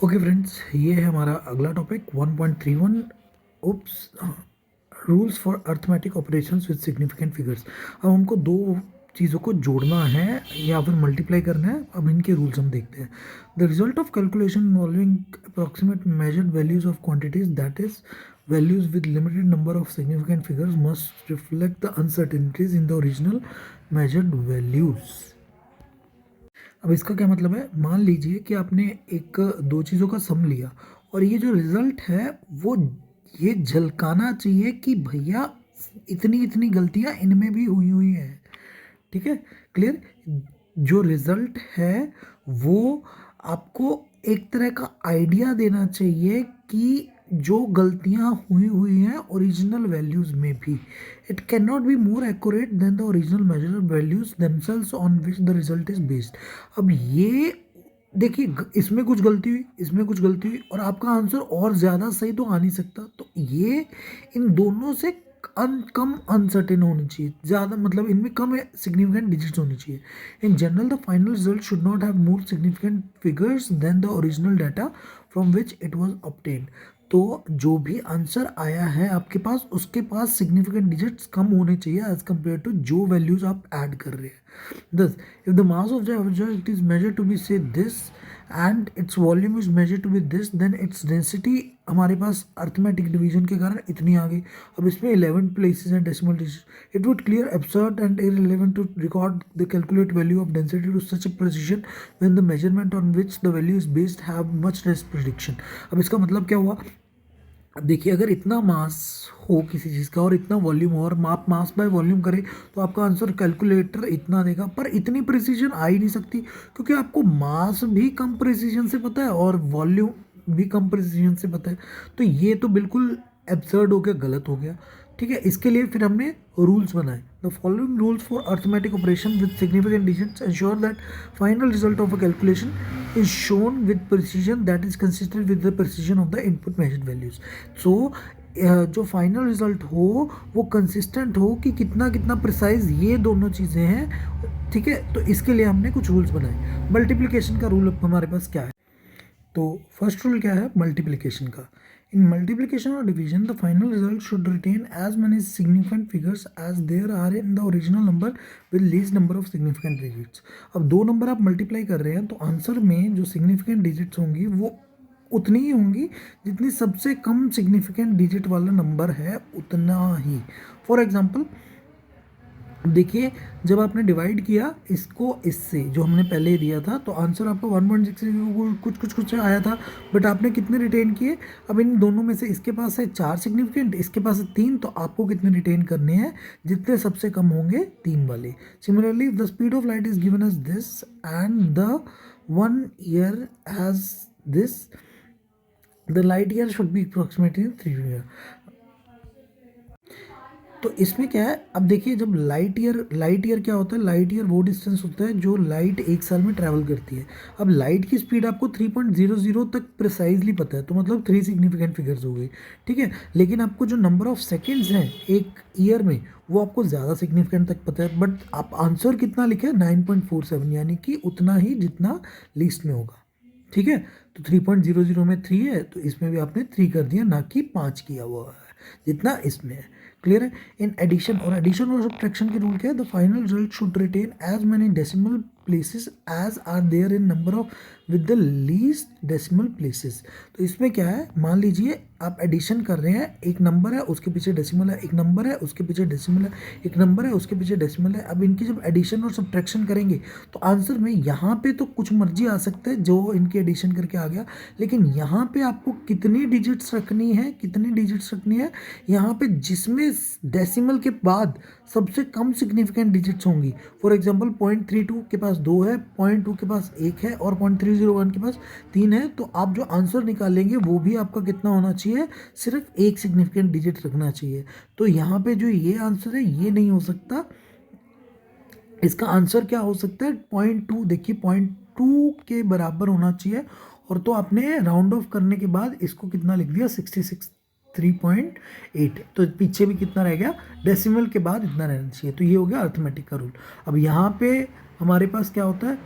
Okay friends, ये है हमारा अगला topic 1.31 oops rules for arithmetic operations with significant figures. अब हमको दो चीज़ों को जोड़ना है या फिर मल्टीप्लाई करना है। अब इनके रूल्स हम देखते हैं। The result of calculation involving approximate measured values of quantities that is values with limited number of significant figures must reflect the uncertainties in the original measured values. अब इसका क्या मतलब है? मान लीजिए कि आपने एक दो चीज़ों का सम लिया और ये जो रिजल्ट है वो ये झलकाना चाहिए कि भैया इतनी इतनी गलतियां इनमें भी हुई हुई हैं। ठीक है, क्लियर? जो रिजल्ट है वो आपको एक तरह का आइडिया देना चाहिए कि जो गलतियां हुई हुई हैं ओरिजिनल वैल्यूज में भी, it can not be more accurate then the original measured values themselves on which the result is based. अब ये देखिए, इसमें कुछ गलती हुई, इसमें कुछ गलती हुई और आपका आंसर और ज़्यादा सही तो आ नहीं सकता। तो ये इन दोनों से कम अनसर्टेन होनी चाहिए, ज़्यादा मतलब इनमें कम सिग्निफिकेंट डिजिट्स होनी चाहिए। In general the final result should not have more significant figures than the original data from which it was obtained. तो जो भी आंसर आया है आपके पास, उसके पास सिग्निफिकेंट डिजिट्स कम होने चाहिए एज कम्पेयर टू जो वैल्यूज आप ऐड कर रहे हैं। Thus, if the mass of the object is measured to be say this and its volume is measured to be this, then its density हमारे पास arithmetic division के कारण इतनी आ गई। अब इसमें 11 प्लेसेस हैं decimal digit. It would clear absurd and irrelevant to record the calculate value of density to such a precision when the measurement on which the value is based have much less prediction। अब इसका मतलब क्या हुआ? अब देखिए, अगर इतना मास हो किसी चीज़ का और इतना वॉल्यूम हो और आप मास बाय वॉल्यूम करें तो आपका आंसर कैलकुलेटर इतना देगा, पर इतनी प्रिसीजन आ ही नहीं सकती क्योंकि आपको मास भी कम प्रिसीजन से पता है और वॉल्यूम भी कम प्रिसीजन से पता है। तो ये तो बिल्कुल एब्सर्ड हो गया, गलत हो गया। ठीक है, इसके लिए फिर हमने रूल्स बनाए। The following rules for arithmetic operation with significant digits ensure that final result of a calculation is shown with precision that is consistent with the precision of the input measured values। so जो final result हो वो consistent हो कि कितना कितना precise, ये दोनों चीज़ें हैं। ठीक है, तो इसके लिए हमने कुछ रूल्स बनाए। मल्टीप्लिकेशन का रूल हमारे पास क्या है? तो फर्स्ट रूल क्या है मल्टीप्लिकेशन का? इन मल्टीप्लिकेशन और division the final result should retain as many significant figures as there are in the original number with least number of significant digits. अब दो नंबर आप मल्टीप्लाई कर रहे हैं तो आंसर में जो सिग्निफिकेंट डिजिट्स होंगी वो उतनी ही होंगी जितनी सबसे कम सिग्निफिकेंट डिजिट वाला नंबर है, उतना ही। फॉर एग्जाम्पल देखिए, जब आपने डिवाइड किया इसको इससे जो हमने पहले दिया था तो आंसर आपका 1.6 कुछ आया था, बट आपने कितने रिटेन किए? अब इन दोनों में से इसके पास है 4 सिग्निफिकेंट, इसके पास है 3, तो आपको कितने रिटेन करने हैं? जितने सबसे कम होंगे 3 वाले। Similarly the speed of light is given as this and the 1 year as this, the light year should be approximately 3 year. तो इसमें क्या है? अब देखिए, जब लाइट ईयर क्या होता है? लाइट ईयर वो डिस्टेंस होता है जो लाइट एक साल में ट्रैवल करती है। अब लाइट की स्पीड आपको 3.00 तक प्रिसाइजली पता है, तो मतलब 3 सिग्निफिकेंट फिगर्स हो गई। ठीक है, लेकिन आपको जो नंबर ऑफ सेकेंड्स हैं एक ईयर में वो आपको ज़्यादा सिग्निफिकेंट तक पता है, बट आप आंसर कितना लिखे? 9.47, यानी कि उतना ही जितना लिस्ट में होगा। ठीक है, तो 3.00 में 3 है तो इसमें भी आपने 3 कर दिया, ना कि 5 किया हुआ है जितना इसमें है। क्लियर है? इन एडिशन और सब्ट्रैक्शन के रूल क्या है? The final result should retain as many decimal places as are there in number of with the least decimal places. तो इसमें क्या है? मान लीजिए आप एडिशन कर रहे हैं, एक नंबर है उसके पीछे डेसिमल है, एक नंबर है उसके पीछे डेसिमल है, एक नंबर है उसके पीछे डेसिमल है। अब इनकी जब एडिशन और सब्ट्रैक्शन करेंगे तो आंसर में यहाँ पे तो कुछ मर्जी आ सकता है जो इनकी एडिशन करके आ गया, लेकिन यहाँ पे आपको कितनी डिजिट्स रखनी है यहाँ पे, जिसमें डेसिमल के बाद सबसे कम सिग्निफिकेंट डिजिट्स होंगी। फॉर एग्जांपल 0.32 के पास 2 है, 0.2 के पास 1 है और 0.301 के पास 3 है, तो आप जो आंसर निकालेंगे वो भी आपका कितना होना चाहिए? सिर्फ एक सिग्निफिकेंट डिजिट रखना चाहिए। तो यहाँ पे जो ये आंसर है ये नहीं हो सकता। इसका आंसर क्या हो सकता है? 0.2। देखिए 0.2 के बराबर होना चाहिए, और तो आपने राउंड ऑफ करने के बाद इसको कितना लिख दिया? 3.8। तो पीछे भी कितना रह गया? डेसिमल के बाद इतना रहना चाहिए। तो ये हो गया अर्थमेटिक का रूल। अब यहाँ पे हमारे पास क्या होता है?